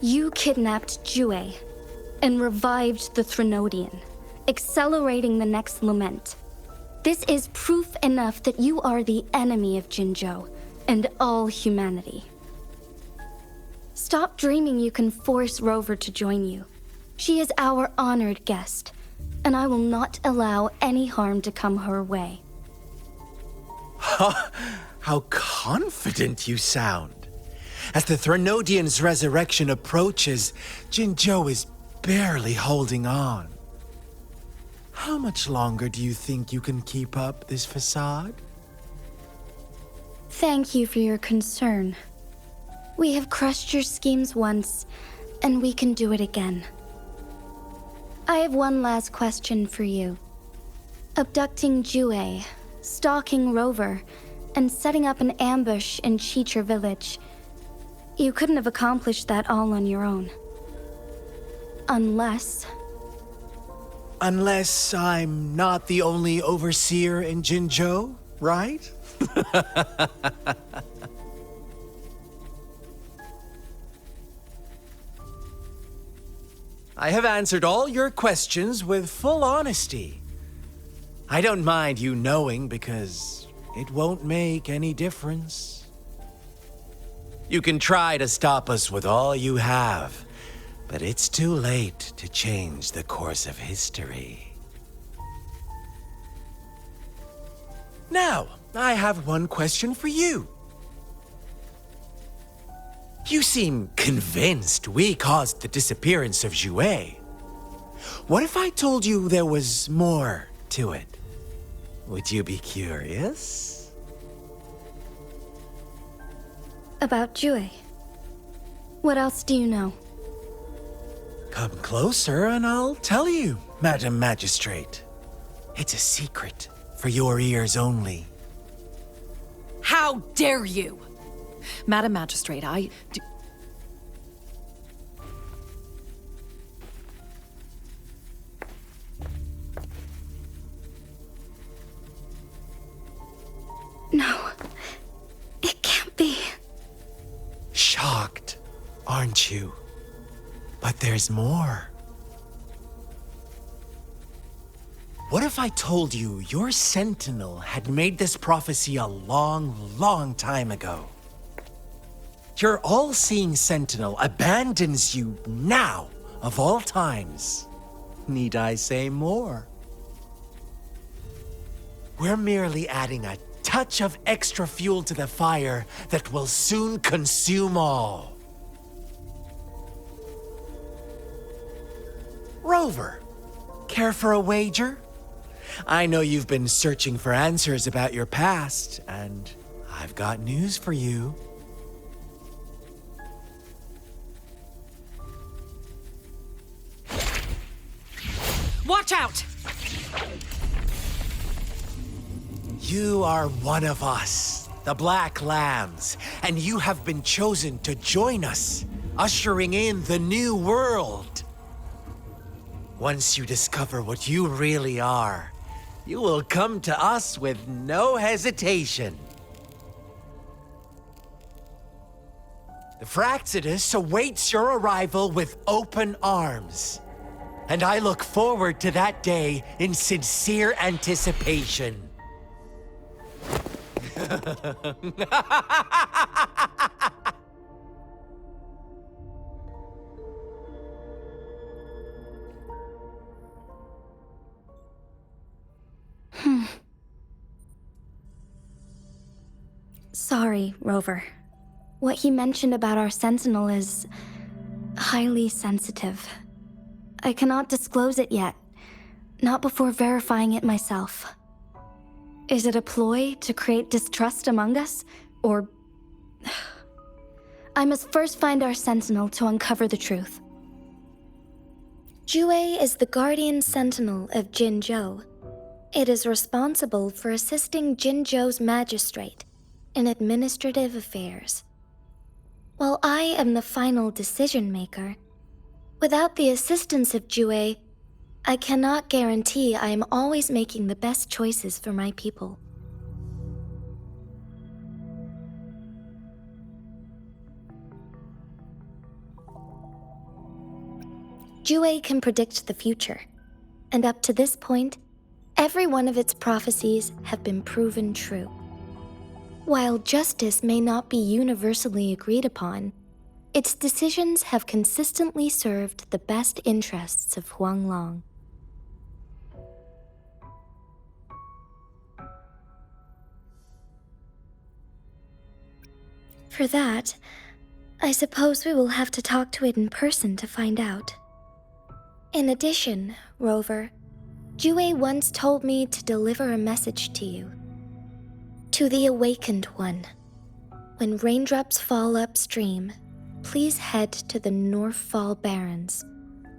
You kidnapped Jue and revived the Threnodian, accelerating the next lament. This is proof enough that you are the enemy of Jinzhou and all humanity. Stop dreaming you can force Rover to join you. She is our honored guest, and I will not allow any harm to come her way. How confident you sound. As the Threnodian's resurrection approaches, Jinzhou is barely holding on. How much longer do you think you can keep up this facade? Thank you for your concern. We have crushed your schemes once, and we can do it again. I have one last question for you. Abducting Jue, stalking Rover, and setting up an ambush in Chicher village. You couldn't have accomplished that all on your own. Unless I'm not the only overseer in Jinzhou, right? I have answered all your questions with full honesty. I don't mind you knowing because it won't make any difference. You can try to stop us with all you have, but it's too late to change the course of history. Now, I have one question for you. You seem convinced we caused the disappearance of Jue. What if I told you there was more to it? Would you be curious? about Jue. What else do you know? Come closer and I'll tell you, Madam Magistrate. It's a secret for your ears only. How dare you! Madam Magistrate, No, it can't be. Shocked, aren't you? But there's more. What if I told you your sentinel had made this prophecy a long, long time ago? Your all-seeing sentinel abandons you now, of all times. Need I say more? We're merely adding a touch of extra fuel to the fire that will soon consume all. Rover, care for a wager? I know you've been searching for answers about your past, and I've got news for you. watch out! You are one of us, the Black Lambs, and you have been chosen to join us, ushering in the new world. Once you discover what you really are, you will come to us with no hesitation. The Fraxidus awaits your arrival with open arms, and I look forward to that day in sincere anticipation. Sorry, Rover. What he mentioned about our sentinel is highly sensitive. I cannot disclose it yet, not before verifying it myself. Is it a ploy to create distrust among us, or... I must first find our sentinel to uncover the truth. Jue is the guardian sentinel of Jinzhou. It is responsible for assisting Jinzhou's magistrate in administrative affairs. While I am the final decision maker, without the assistance of Jue, I cannot guarantee I am always making the best choices for my people. Jue can predict the future, and up to this point, every one of its prophecies have been proven true. While justice may not be universally agreed upon, its decisions have consistently served the best interests of Huanglong. For that, I suppose we will have to talk to it in person to find out. In addition, Rover, Jue once told me to deliver a message to you. To the Awakened One. When raindrops fall upstream, please head to the Northfall Barrens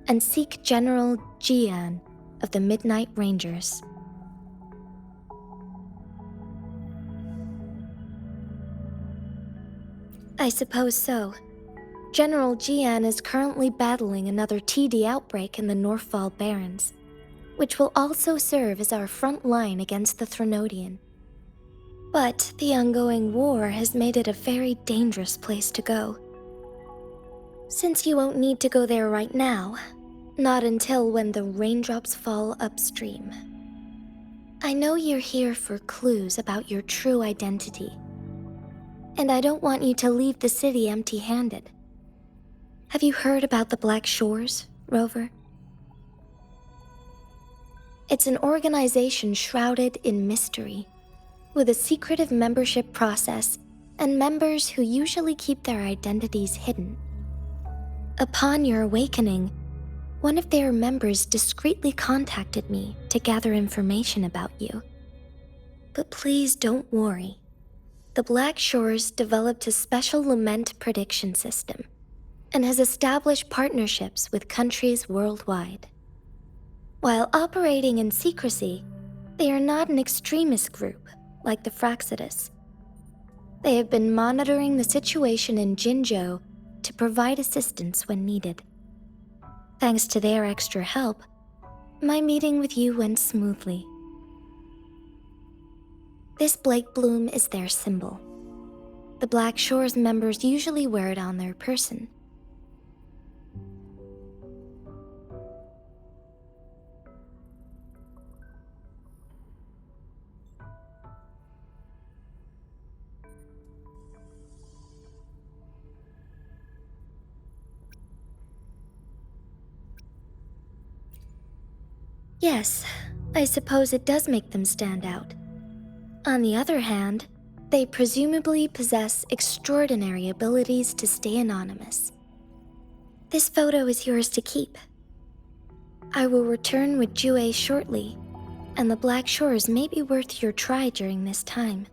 and seek General Jian of the Midnight Rangers. I suppose so. General Jian is currently battling another TD outbreak in the Northfall Barrens, which will also serve as our front line against the Threnodian. But the ongoing war has made it a very dangerous place to go. Since you won't need to go there right now, not until when the raindrops fall upstream. I know you're here for clues about your true identity, and I don't want you to leave the city empty-handed. Have you heard about the Black Shores, Rover? It's an organization shrouded in mystery, with a secretive membership process and members who usually keep their identities hidden. Upon your awakening, one of their members discreetly contacted me to gather information about you. But please don't worry. The Black Shores developed a special lament prediction system and has established partnerships with countries worldwide. While operating in secrecy, they are not an extremist group like the Fraxidus. They have been monitoring the situation in Jinzhou to provide assistance when needed. Thanks to their extra help, my meeting with you went smoothly. This Blake Bloom is their symbol. The Black Shores members usually wear it on their person. Yes, I suppose it does make them stand out. On the other hand, they presumably possess extraordinary abilities to stay anonymous. This photo is yours to keep. I will return with Jue shortly, and the Black Shores may be worth your try during this time.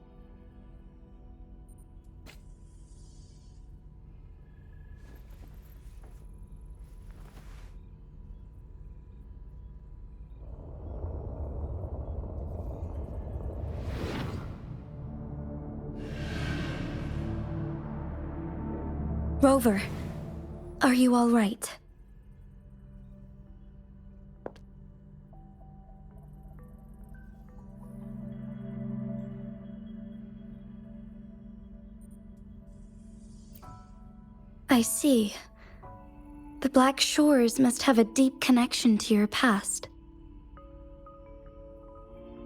Rover, are you all right? I see. The Black Shores must have a deep connection to your past.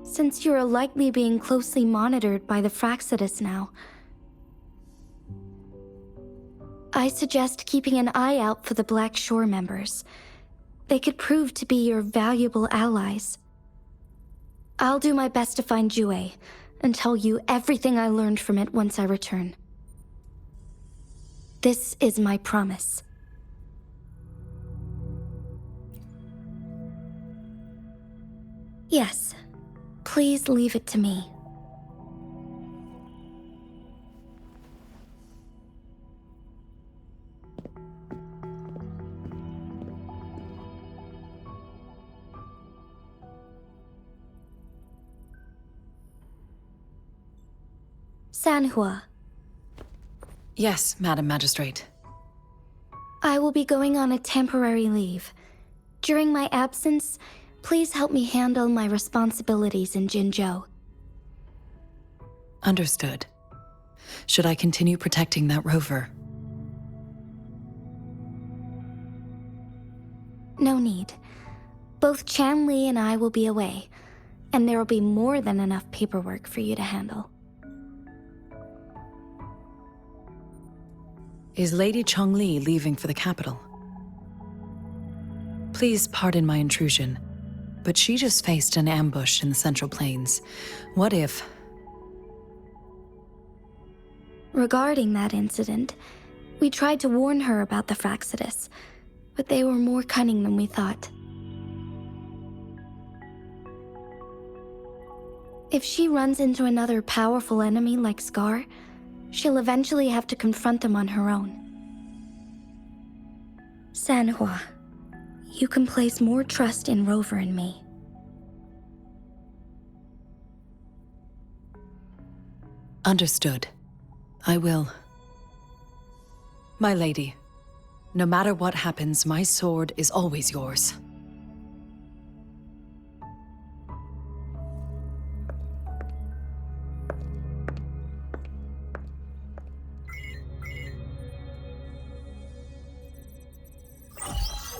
Since you are likely being closely monitored by the Fraxidus now, I suggest keeping an eye out for the Black Shore members. They could prove to be your valuable allies. I'll do my best to find Jue and tell you everything I learned from it once I return. This is my promise. Yes, please leave it to me. Sanhua. Yes, Madam Magistrate. I will be going on a temporary leave. During my absence, please help me handle my responsibilities in Jinzhou. Understood. Should I continue protecting that rover? No need. Both Chanli and I will be away, and there will be more than enough paperwork for you to handle. Is Lady Chongli leaving for the capital? Please pardon my intrusion, but she just faced an ambush in the Central Plains. What if... Regarding that incident, we tried to warn her about the Fraxidus, but they were more cunning than we thought. If she runs into another powerful enemy like Scar, she'll eventually have to confront them on her own. Sanhua, you can place more trust in Rover and me. Understood. I will. My lady, no matter what happens, my sword is always yours.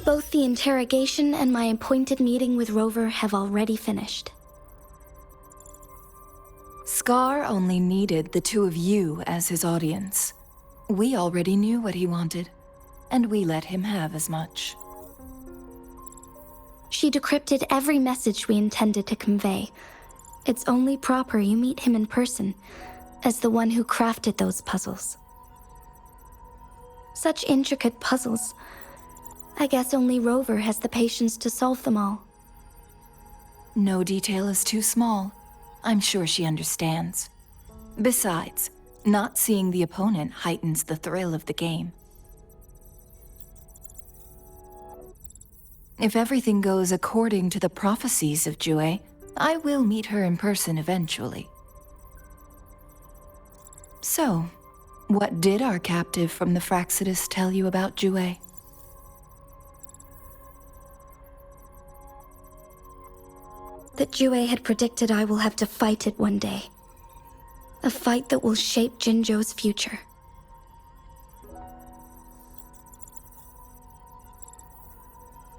Both the interrogation and my appointed meeting with Rover have already finished. Scar only needed the two of you as his audience. We already knew what he wanted, and we let him have as much. She decrypted every message we intended to convey. It's only proper you meet him in person, as the one who crafted those puzzles. Such intricate puzzles. I guess only Rover has the patience to solve them all. No detail is too small. I'm sure she understands. Besides, not seeing the opponent heightens the thrill of the game. If everything goes according to the prophecies of Jue, I will meet her in person eventually. So, what did our captive from the Fraxidus tell you about Jue? That Jue had predicted I will have to fight it one day. A fight that will shape Jinzhou's future.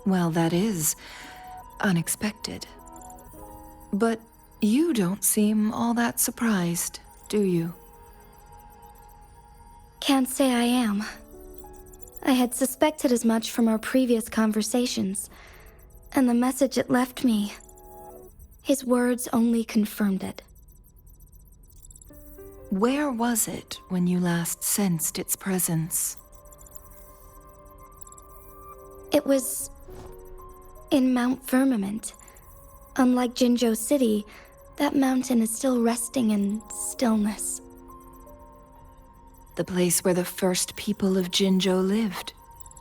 Well, that is unexpected. But you don't seem all that surprised, do you? Can't say I am. I had suspected as much from our previous conversations, and the message it left me, his words only confirmed it. Where was it when you last sensed its presence? It was in Mount Firmament. Unlike Jinzhou City, that mountain is still resting in stillness. The place where the first people of Jinzhou lived,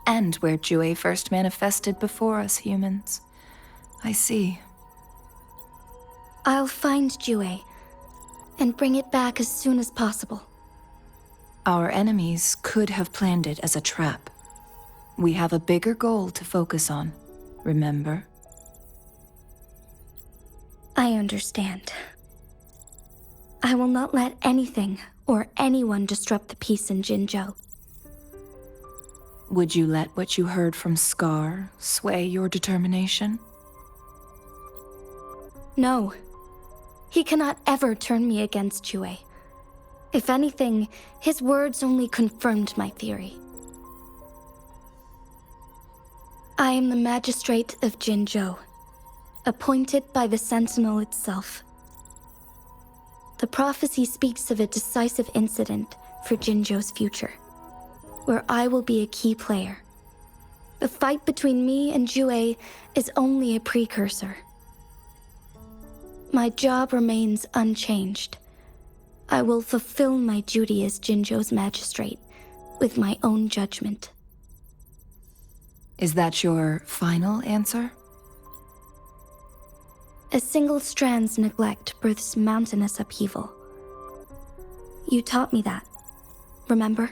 and where Jue first manifested before us humans. I see. I'll find Jue and bring it back as soon as possible. Our enemies could have planned it as a trap. We have a bigger goal to focus on, remember? I understand. I will not let anything or anyone disrupt the peace in Jinzhou. Would you let what you heard from Scar sway your determination? No. He cannot ever turn me against Jue. If anything, his words only confirmed my theory. I am the magistrate of Jinzhou, appointed by the Sentinel itself. The prophecy speaks of a decisive incident for Jinzhou's future, where I will be a key player. The fight between me and Jue is only a precursor. My job remains unchanged. I will fulfill my duty as Jinzhou's magistrate with my own judgment. Is that your final answer? A single strand's neglect births mountainous upheaval. You taught me that, remember?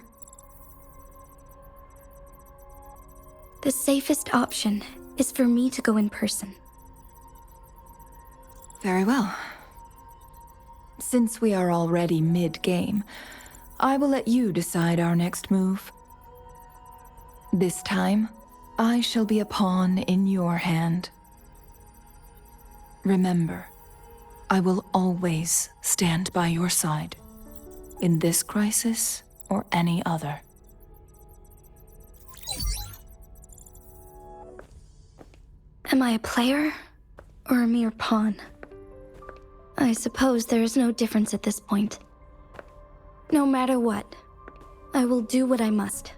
The safest option is for me to go in person. Very well. Since we are already mid-game, I will let you decide our next move. This time, I shall be a pawn in your hand. Remember, I will always stand by your side, in this crisis or any other. Am I a player or a mere pawn? I suppose there is no difference at this point. No matter what, I will do what I must.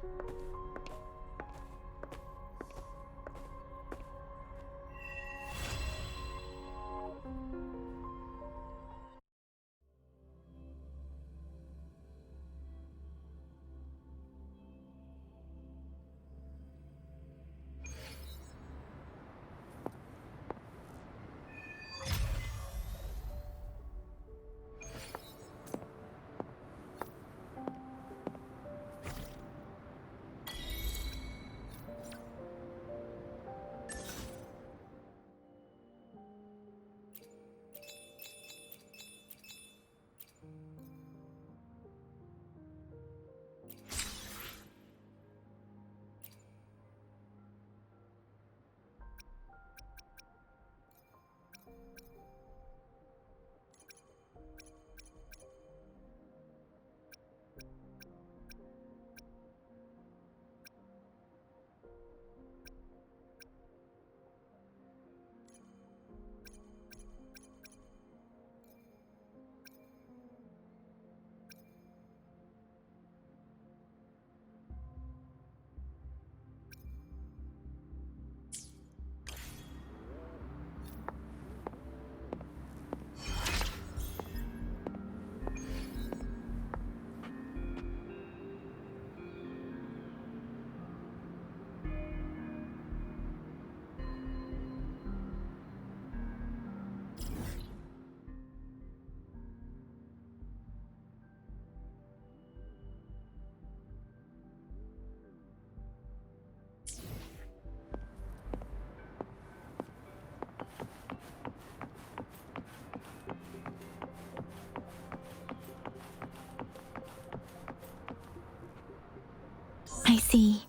I see.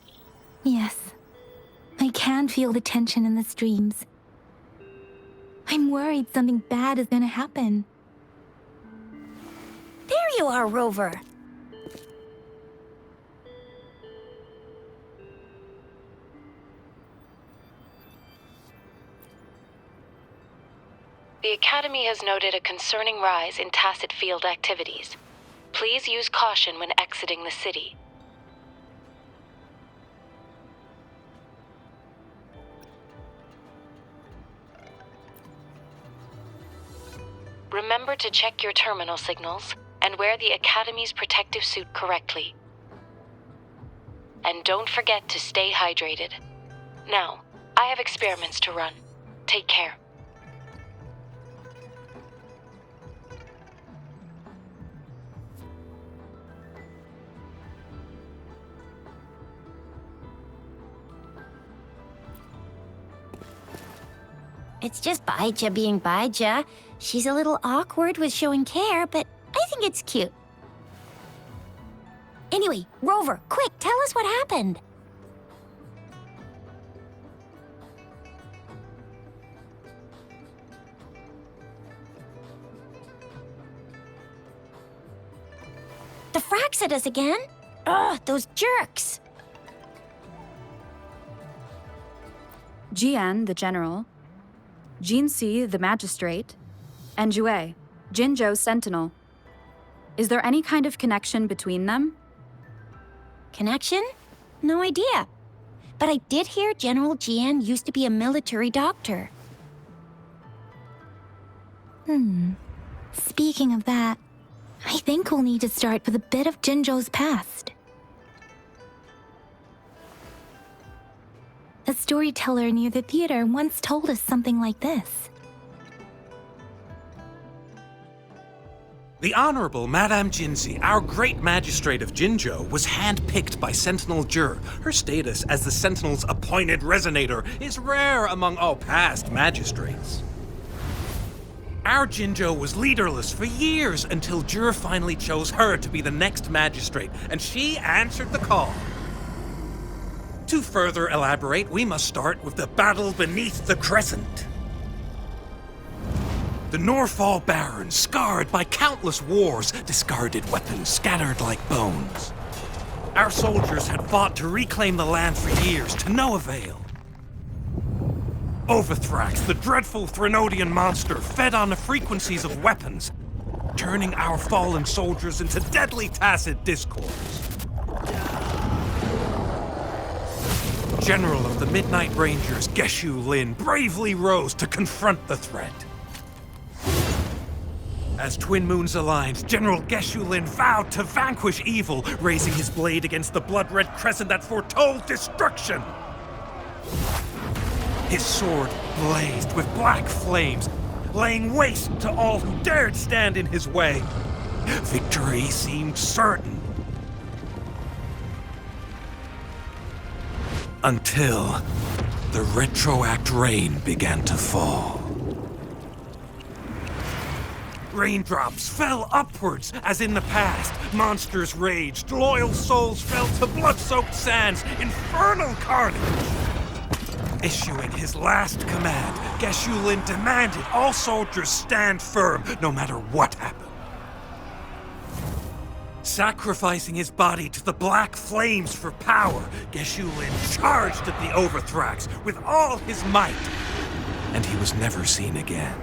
Yes. I can feel the tension in the streams. I'm worried something bad is gonna happen. There you are, Rover. The Academy has noted a concerning rise in tacit field activities. Please use caution when exiting the city. Remember to check your terminal signals and wear the Academy's protective suit correctly. And don't forget to stay hydrated. Now, I have experiments to run. Take care. It's just Baija being Baija. She's a little awkward with showing care, but I think it's cute. Anyway, Rover, quick, tell us what happened. The Frax at us again? Ugh, those jerks! Jian, the general, Jinsi, the magistrate, and Jue, Jinzhou's sentinel. Is there any kind of connection between them? Connection? No idea. But I did hear General Jian used to be a military doctor. Speaking of that, I think we'll need to start with a bit of Jinzhou's past. A storyteller near the theater once told us something like this. The Honorable Madame Jinzi, our great magistrate of Jinzhou, was handpicked by Sentinel Jur. Her status as the Sentinel's appointed resonator is rare among all past magistrates. Our Jinzhou was leaderless for years until Jur finally chose her to be the next magistrate, and she answered the call. To further elaborate, we must start with the battle beneath the Crescent. The Norfall Barons, scarred by countless wars, discarded weapons scattered like bones. Our soldiers had fought to reclaim the land for years, to no avail. Overthrax, the dreadful Threnodian monster, fed on the frequencies of weapons, turning our fallen soldiers into deadly tacit discords. General of the Midnight Rangers, Geshu Lin, bravely rose to confront the threat. As Twin Moons aligned, General Geshu Lin vowed to vanquish evil, raising his blade against the blood-red crescent that foretold destruction. His sword blazed with black flames, laying waste to all who dared stand in his way. Victory seemed certain. Until the retroact rain began to fall. Raindrops fell upwards, as in the past. Monsters raged, loyal souls fell to blood-soaked sands, infernal carnage. Issuing his last command, Geshu Lin demanded all soldiers stand firm, no matter what happened. Sacrificing his body to the black flames for power, Geshu Lin charged at the Overthrax with all his might, and he was never seen again.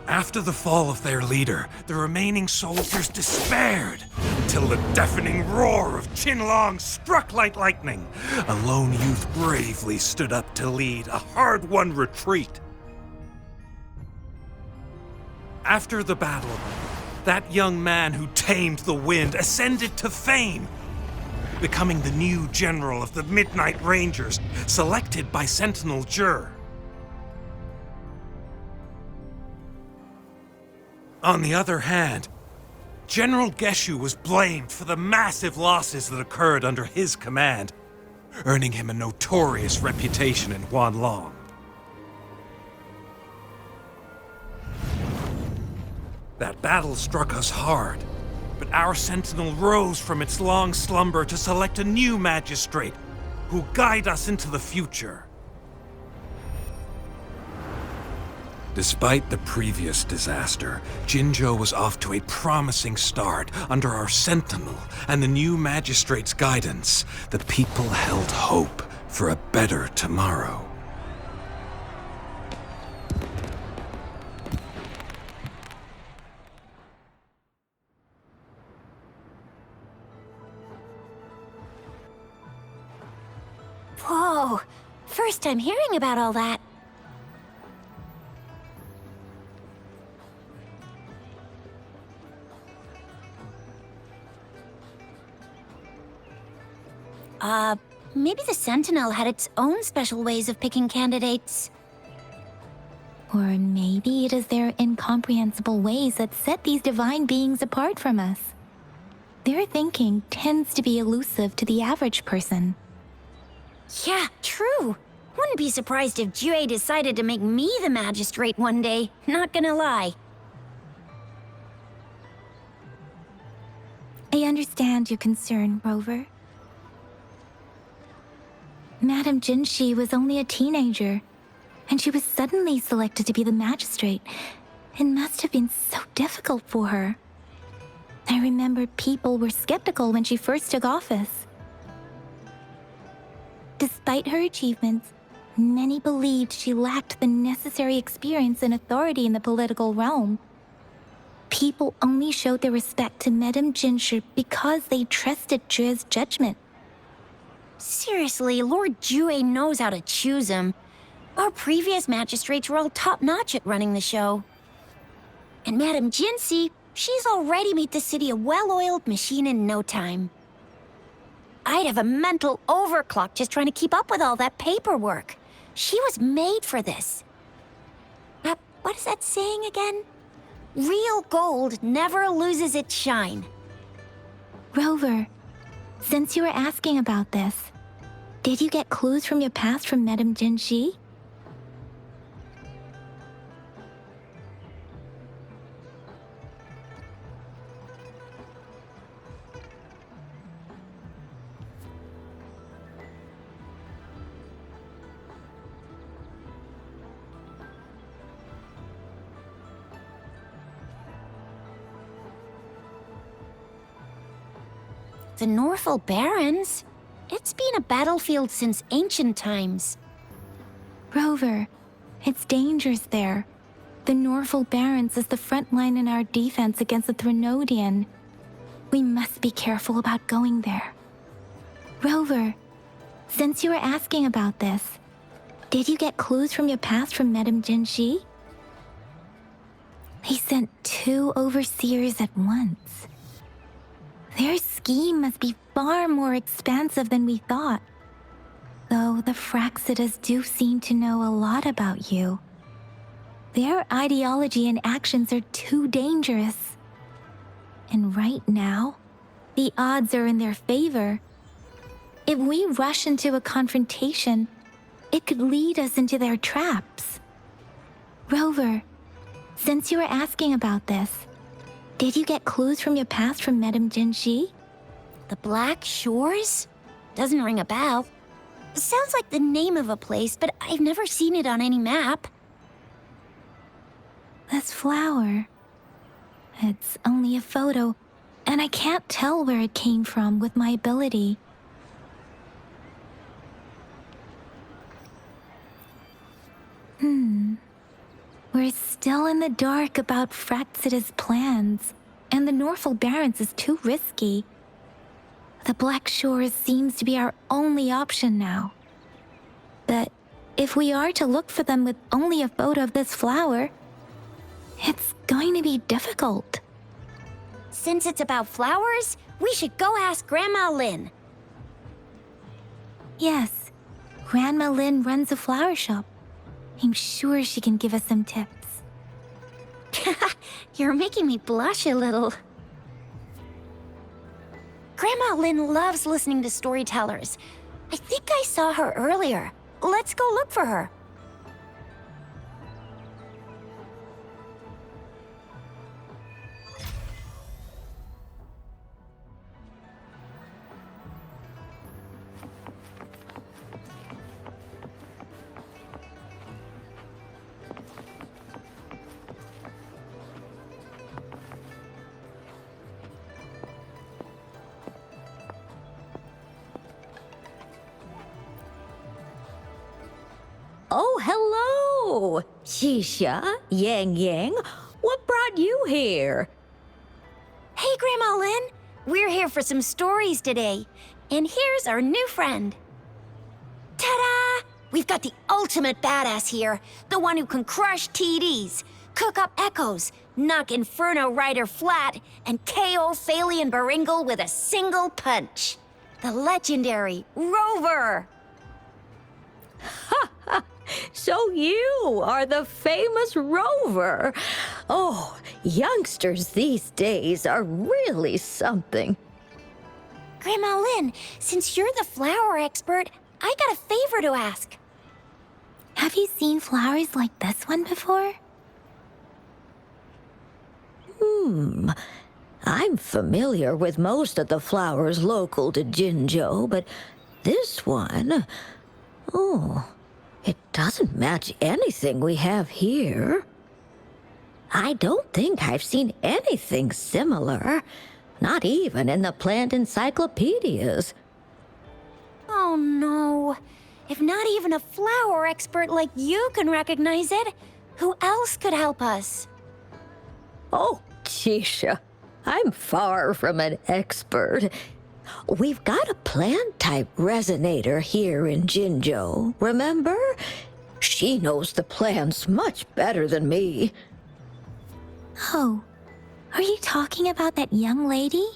After the fall of their leader, the remaining soldiers despaired, until the deafening roar of Qinlong struck like lightning. A lone youth bravely stood up to lead a hard-won retreat. After the battle, that young man who tamed the wind ascended to fame, becoming the new general of the Midnight Rangers, selected by Sentinel Jur. On the other hand, General Geshu was blamed for the massive losses that occurred under his command, earning him a notorious reputation in Huanlong. That battle struck us hard, but our sentinel rose from its long slumber to select a new magistrate who'll guide us into the future. Despite the previous disaster, Jinzhou was off to a promising start under our sentinel and the new magistrate's guidance. The people held hope for a better tomorrow. Whoa! First time hearing about all that. Maybe the Sentinel had its own special ways of picking candidates. Or maybe it is their incomprehensible ways that set these divine beings apart from us. Their thinking tends to be elusive to the average person. Yeah, true. Wouldn't be surprised if Jue decided to make me the magistrate one day, not gonna lie. I understand your concern, Rover. Madame Jinshi was only a teenager, and she was suddenly selected to be the magistrate. It must have been so difficult for her. I remember people were skeptical when she first took office. Despite her achievements, many believed she lacked the necessary experience and authority in the political realm. People only showed their respect to Madame Jinshi because they trusted Jue's judgment. Seriously, Lord Jue knows how to choose him. Our previous magistrates were all top-notch at running the show. And Madame Jinsi, she's already made the city a well-oiled machine in no time. I'd have a mental overclock just trying to keep up with all that paperwork. She was made for this. What is that saying again? Real gold never loses its shine. Rover, since you were asking about this, did you get clues from your past from Madame Jinshi? The Norfolk Barrens? It's been a battlefield since ancient times. Rover, it's dangerous there. The Norfolk Barrens is the front line in our defense against the Threnodian. We must be careful about going there. Rover, since you were asking about this, did you get clues from your past from Madame Jinshi? They sent 2 overseers at once. Their scheme must be far more expansive than we thought. Though the Fraxidas do seem to know a lot about you. Their ideology and actions are too dangerous. And right now, the odds are in their favor. If we rush into a confrontation, it could lead us into their traps. Rover, since you were asking about this, did you get clues from your past from Madame Jinshi? The Black Shores? Doesn't ring a bell. Sounds like the name of a place, but I've never seen it on any map. This flower. It's only a photo, and I can't tell where it came from with my ability. We're still in the dark about Fraxida's plans, and the Norfolk Barrens is too risky. The Black Shores seems to be our only option now. But if we are to look for them with only a photo of this flower, it's going to be difficult. Since it's about flowers, we should go ask Grandma Lynn. Yes, Grandma Lynn runs a flower shop. I'm sure she can give us some tips. You're making me blush a little. Grandma Lynn loves listening to storytellers. I think I saw her earlier. Let's go look for her. Oh, hello! Shisha, Yang Yang, what brought you here? Hey, Grandma Lynn. We're here for some stories today. And here's our new friend. Ta-da! We've got the ultimate badass here. The one who can crush TDs, cook up echoes, knock Inferno Rider flat, and KO Phalian Baringle with a single punch. The legendary Rover! So you are the famous Rover. Oh, youngsters these days are really something. Grandma Lynn, since you're the flower expert, I got a favor to ask. Have you seen flowers like this one before? I'm familiar with most of the flowers local to Jinzhou, but this one... Oh, it doesn't match anything we have here. I don't think I've seen anything similar, not even in the plant encyclopedias. Oh no. If not even a flower expert like you can recognize it, who else could help us? Oh, Chisha, I'm far from an expert. We've got a plant-type resonator here in Jinzhou, remember? She knows the plants much better than me. Oh, are you talking about that young lady?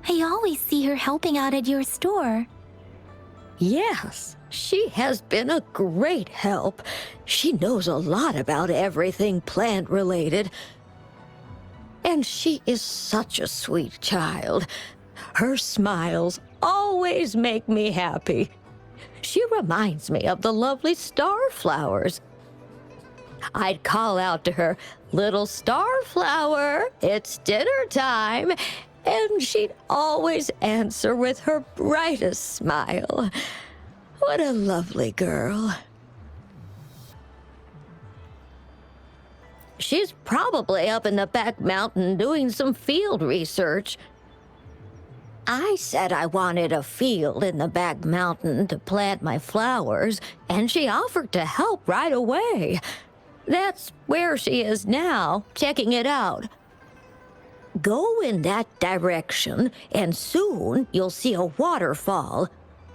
I always see her helping out at your store. Yes, she has been a great help. She knows a lot about everything plant-related. And she is such a sweet child. Her smiles always make me happy. She reminds me of the lovely starflowers. I'd call out to her, "Little starflower, it's dinner time," and she'd always answer with her brightest smile. What a lovely girl. She's probably up in the back mountain doing some field research. I said I wanted a field in the back mountain to plant my flowers, and she offered to help right away. That's where she is now, checking it out. Go in that direction, and soon you'll see a waterfall.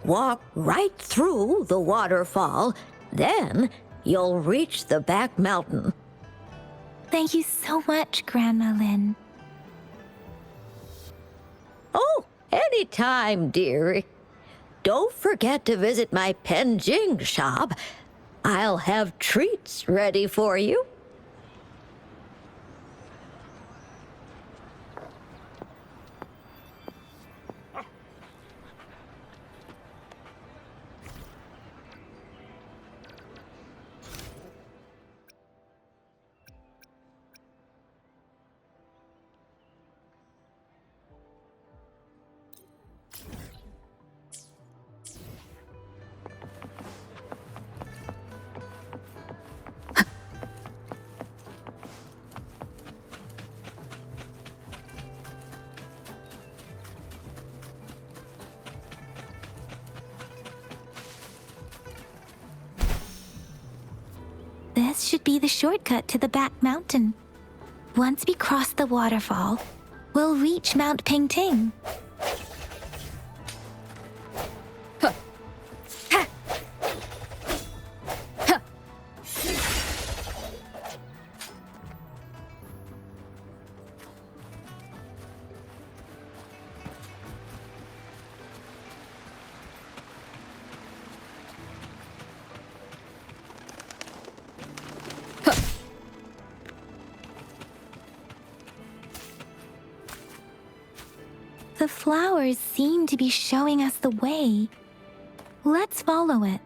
Walk right through the waterfall, then you'll reach the back mountain. Thank you so much, Grandma Lin. Oh, anytime, dearie. Don't forget to visit my Penjing shop. I'll have treats ready for you. This should be the shortcut to the back mountain. Once we cross the waterfall, we'll reach Mount Pingting. The flowers seem to be showing us the way. Let's follow it.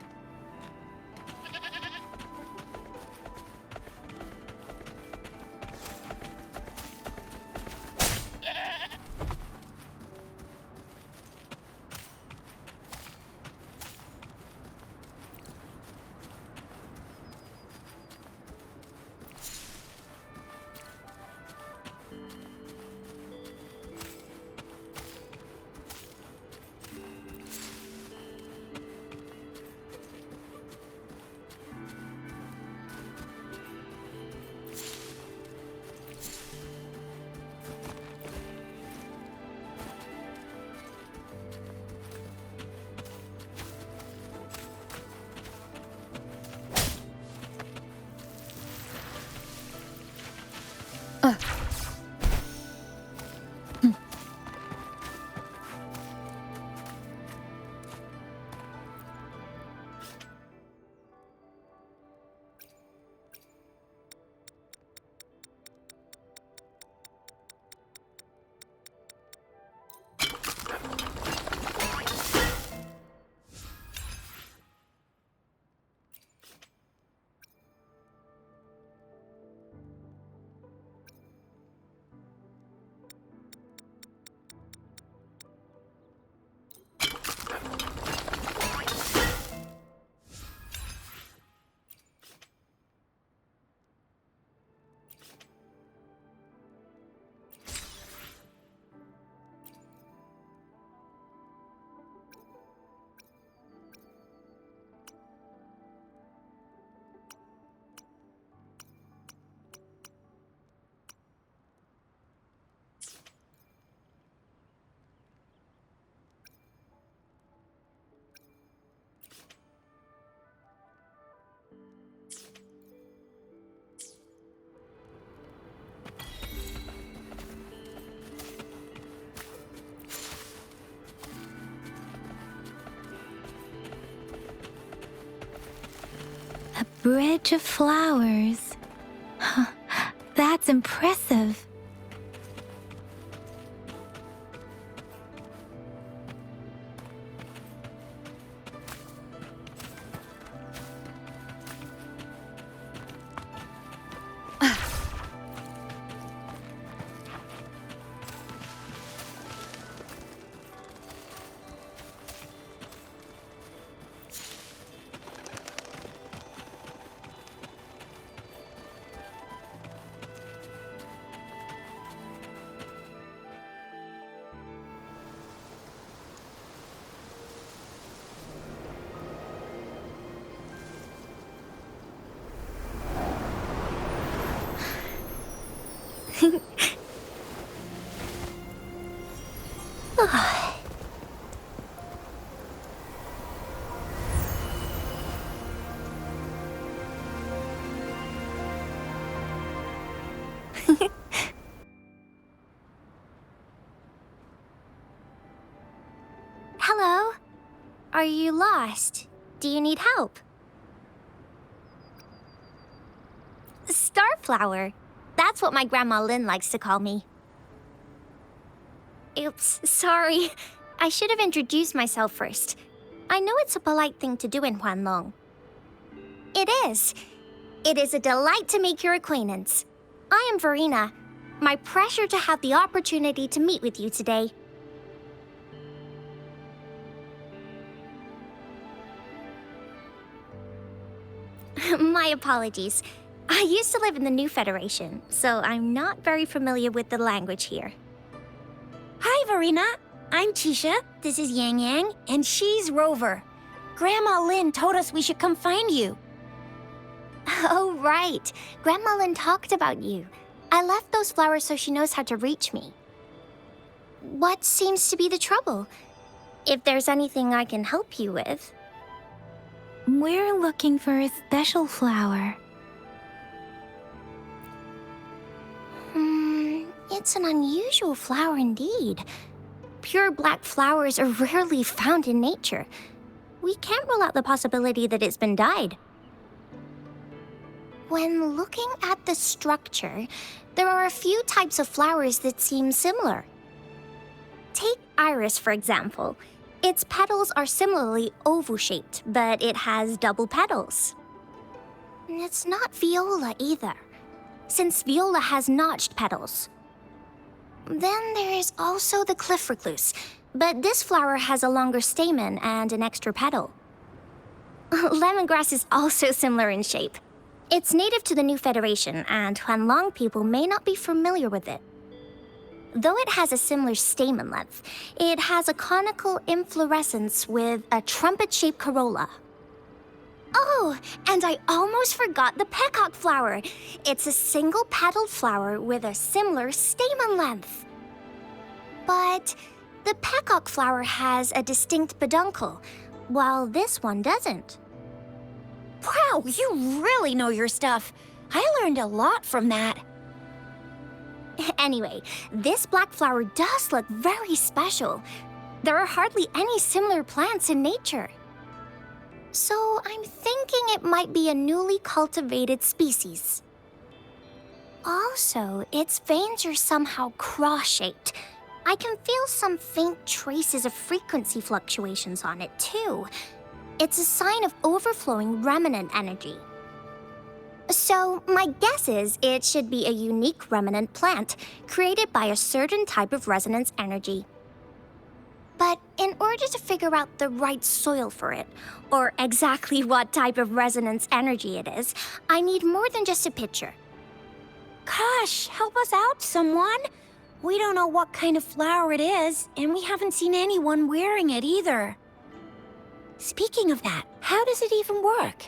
A bridge of flowers. That's impressive. Hello? Are you lost? Do you need help? Starflower. That's what my Grandma Lynn likes to call me. Oops, sorry. I should have introduced myself first. I know it's a polite thing to do in Huanlong. It is. It is a delight to make your acquaintance. I am Verena. My pleasure to have the opportunity to meet with you today. My apologies. I used to live in the New Federation, so I'm not very familiar with the language here. Hi, Verena. I'm Tisha, this is Yang Yang, and she's Rover. Grandma Lynn told us we should come find you. Oh, right. Grandma Lynn talked about you. I left those flowers so she knows how to reach me. What seems to be the trouble? If there's anything I can help you with. We're looking for a special flower. It's an unusual flower indeed. Pure black flowers are rarely found in nature. We can't rule out the possibility that it's been dyed. When looking at the structure, there are a few types of flowers that seem similar. Take iris, for example. Its petals are similarly oval-shaped, but it has double petals. It's not viola either, since viola has notched petals. Then there is also the cliff recluse, but this flower has a longer stamen and an extra petal. Lemongrass is also similar in shape. It's native to the New Federation, and Huanlong people may not be familiar with it. Though it has a similar stamen length, it has a conical inflorescence with a trumpet-shaped corolla. Oh, and I almost forgot the peacock flower. It's a single-petaled flower with a similar stamen length. But the peacock flower has a distinct peduncle, while this one doesn't. Wow, you really know your stuff. I learned a lot from that. Anyway, this black flower does look very special. There are hardly any similar plants in nature. So I'm thinking it might be a newly cultivated species. Also, its veins are somehow cross-shaped. I can feel some faint traces of frequency fluctuations on it, too. It's a sign of overflowing remnant energy. So, my guess is it should be a unique remnant plant created by a certain type of resonance energy. But in order to figure out the right soil for it, or exactly what type of resonance energy it is, I need more than just a picture. Gosh, help us out, someone! We don't know what kind of flower it is, and we haven't seen anyone wearing it either. Speaking of that, how does it even work?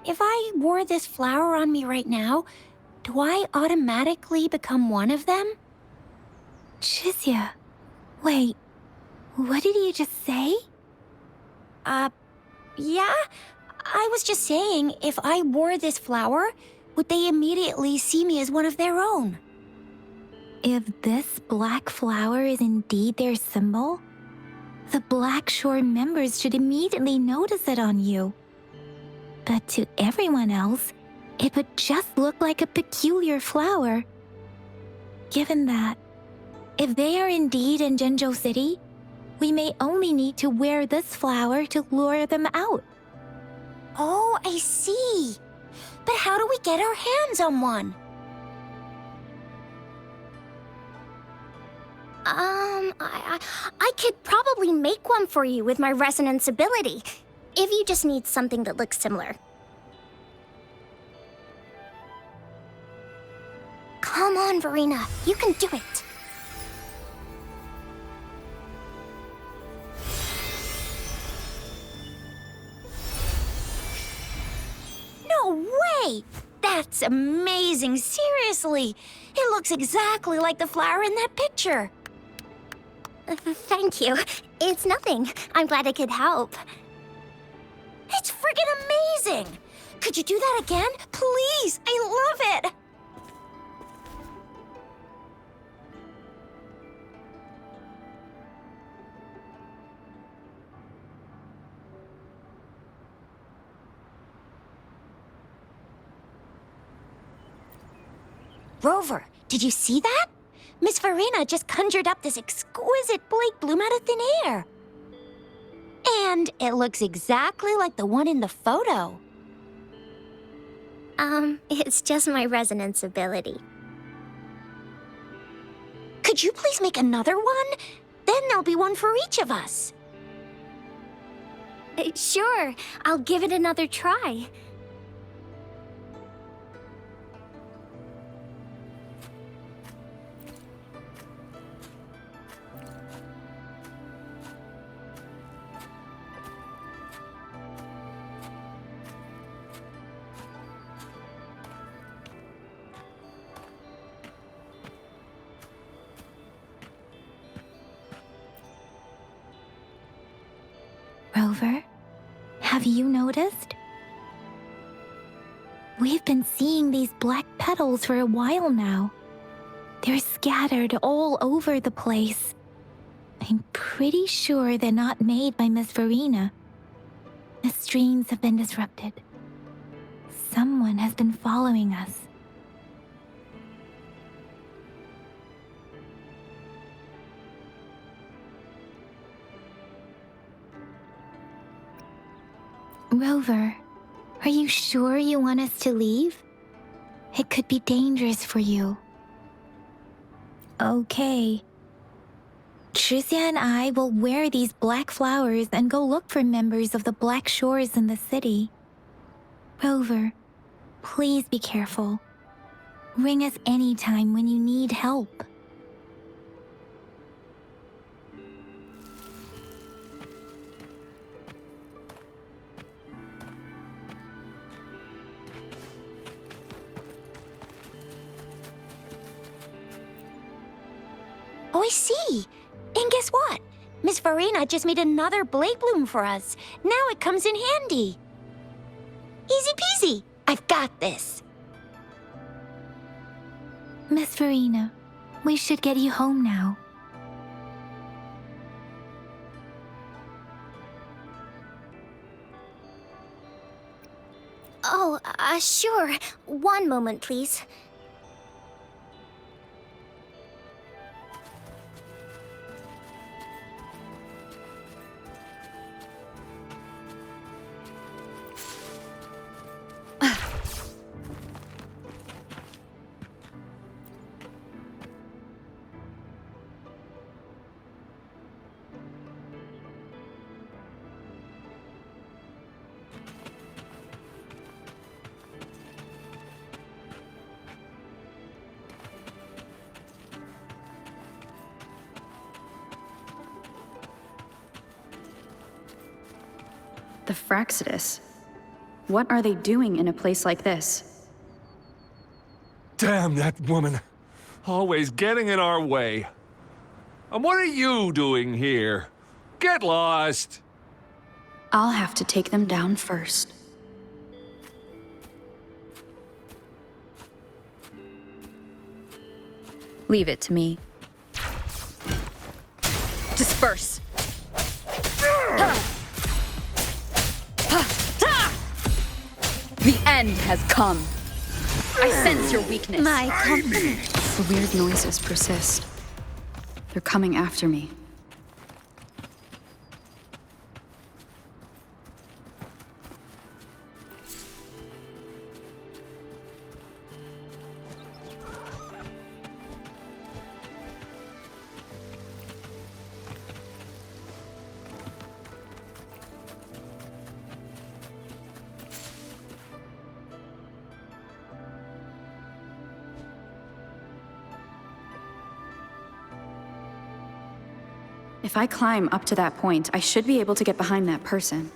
If I wore this flower on me right now, do I automatically become one of them? Chizia, wait, what did you just say? Yeah? I was just saying, if I wore this flower, would they immediately see me as one of their own? If this black flower is indeed their symbol, the Black Shore members should immediately notice it on you. But to everyone else, it would just look like a peculiar flower. Given that, if they are indeed in Jinzhou City, we may only need to wear this flower to lure them out. Oh, I see. But how do we get our hands on one? I could probably make one for you with my resonance ability, if you just need something that looks similar. Come on, Verena, you can do it. No way! That's amazing, seriously! It looks exactly like the flower in that picture. Thank you. It's nothing. I'm glad I could help. It's friggin' amazing! Could you do that again? Please! I love it! Rover, did you see that? Miss Farina just conjured up this exquisite Blake bloom out of thin air. And it looks exactly like the one in the photo. It's just my resonance ability. Could you please make another one? Then there'll be one for each of us. Sure, I'll give it another try. Rover, have you noticed? We've been seeing these black petals for a while now. They're scattered all over the place. I'm pretty sure they're not made by Miss Farina. The streams have been disrupted. Someone has been following us. Rover, are you sure you want us to leave? It could be dangerous for you. Okay. Tricia and I will wear these black flowers and go look for members of the Black Shores in the city. Rover, please be careful. Ring us anytime when you need help. Oh, I see. And guess what? Miss Farina just made another Blake bloom for us. Now it comes in handy. Easy peasy. I've got this. Miss Farina, we should get you home now. Oh, sure. One moment, please. The Fraxidus. What are they doing in a place like this? Damn that woman. Always getting in our way. And what are you doing here? Get lost! I'll have to take them down first. Leave it to me. Disperse! The end has come. I sense your weakness. The weird noises persist. They're coming after me. If I climb up to that point, I should be able to get behind that person.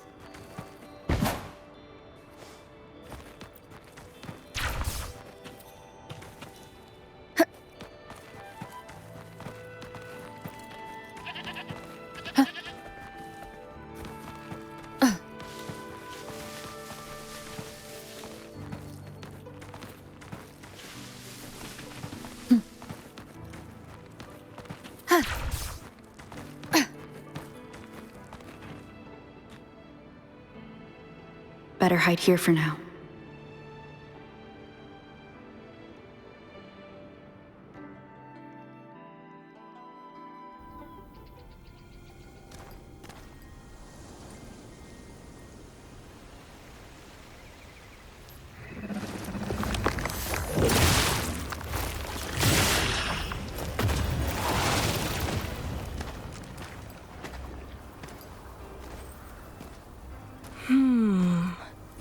better hide here for now.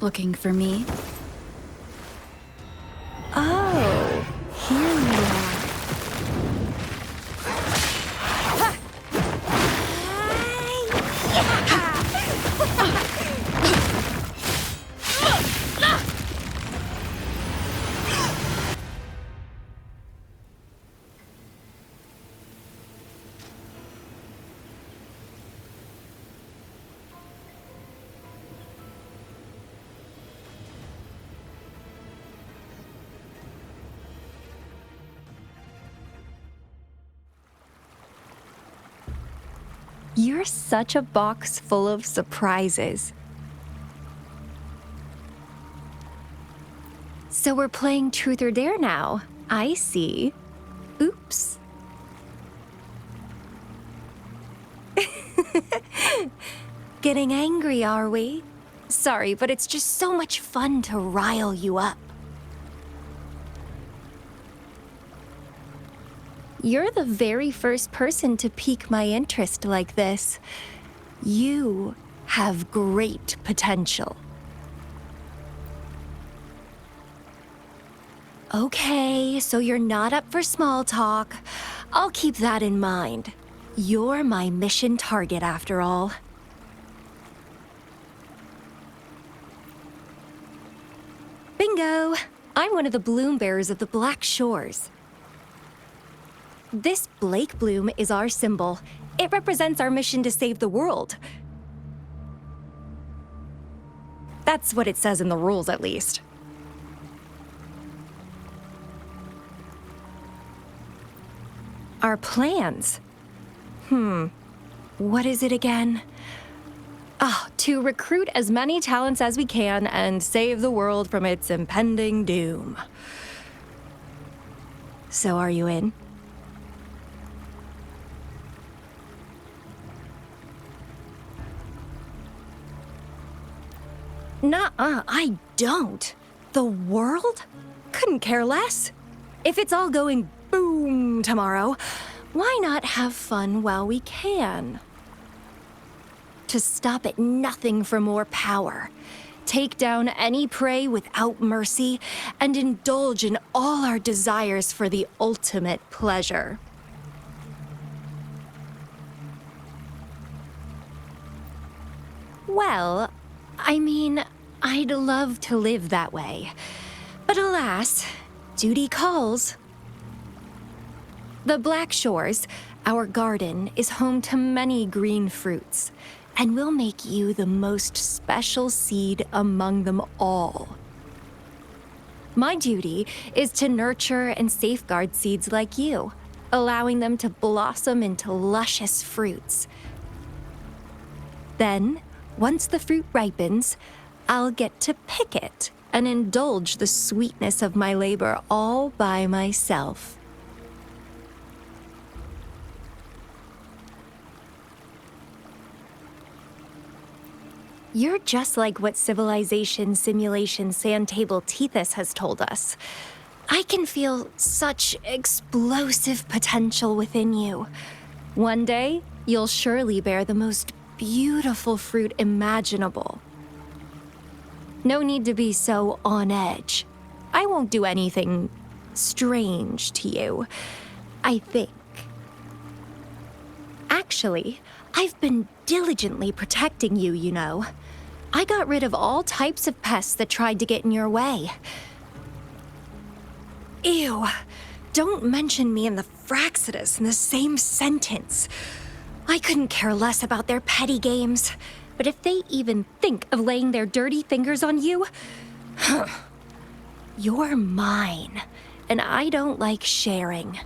Looking for me? Oh, here you are. You're such a box full of surprises. So we're playing Truth or Dare now. I see. Oops. Getting angry, are we? Sorry, but it's just so much fun to rile you up. You're the very first person to pique my interest like this. You have great potential. Okay, so you're not up for small talk. I'll keep that in mind. You're my mission target after all. Bingo! I'm one of the bloom bearers of the Black Shores. This Blake bloom is our symbol. It represents our mission to save the world. That's what it says in the rules, at least. Our plans? What is it again? To recruit as many talents as we can and save the world from its impending doom. So are you in? Nuh-uh, I don't. The world? Couldn't care less. If it's all going boom tomorrow, why not have fun while we can? To stop at nothing for more power, take down any prey without mercy, and indulge in all our desires for the ultimate pleasure. Well, I mean, I'd love to live that way. But alas, duty calls. The Black Shores, our garden, is home to many green fruits, and we'll make you the most special seed among them all. My duty is to nurture and safeguard seeds like you, allowing them to blossom into luscious fruits. Then, once the fruit ripens, I'll get to pick it and indulge the sweetness of my labor all by myself. You're just like what Civilization Simulation Sandtable Tethys has told us. I can feel such explosive potential within you. One day, you'll surely bear the most beautiful fruit imaginable. No need to be so on edge. I won't do anything strange to you, I think. Actually, I've been diligently protecting you, you know. I got rid of all types of pests that tried to get in your way. Ew, don't mention me and the Fraxidus in the same sentence. I couldn't care less about their petty games, but if they even think of laying their dirty fingers on you, you're mine, and I don't like sharing.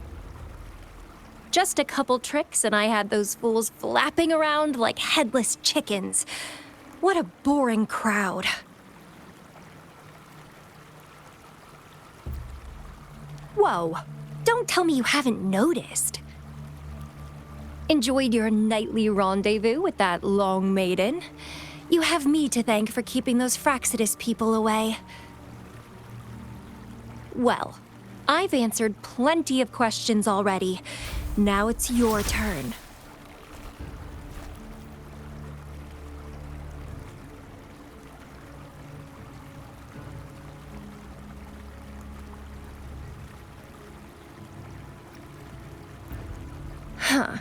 Just a couple tricks and I had those fools flapping around like headless chickens. What a boring crowd. Whoa, don't tell me you haven't noticed. Enjoyed your nightly rendezvous with that long maiden? You have me to thank for keeping those Fraxidus people away. Well, I've answered plenty of questions already. Now it's your turn. Huh.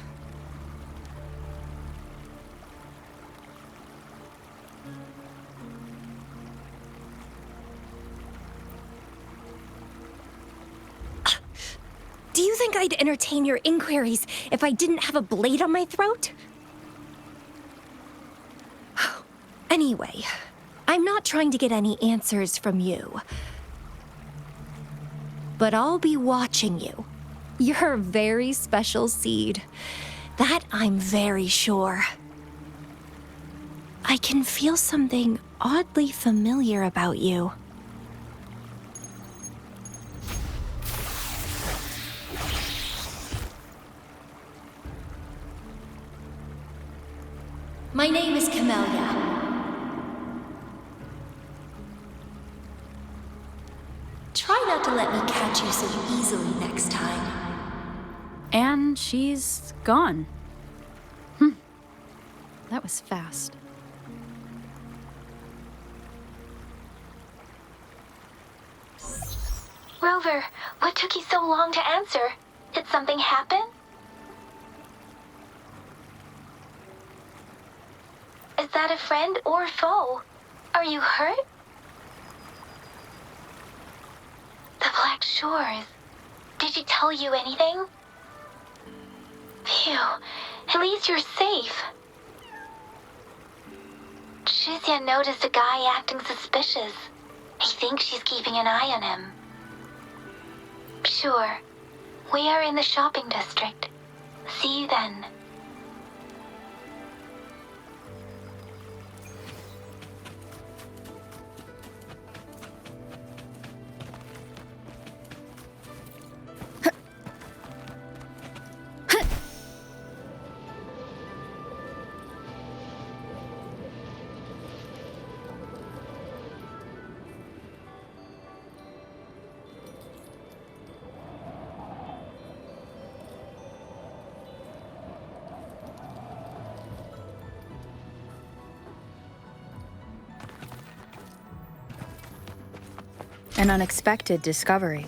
Do you think I'd entertain your inquiries if I didn't have a blade on my throat? Anyway, I'm not trying to get any answers from you. But I'll be watching you. You're a very special seed. That I'm very sure. I can feel something oddly familiar about you. My name is Camellia. Try not to let me catch you so easily next time. And she's gone. That was fast. Rover, what took you so long to answer? Did something happen? Is that a friend or foe? Are you hurt? The Black Shores. Did she tell you anything? Phew, at least you're safe. Shuzia noticed a guy acting suspicious. I think she's keeping an eye on him. Sure. We are in the shopping district. See you then. An unexpected discovery.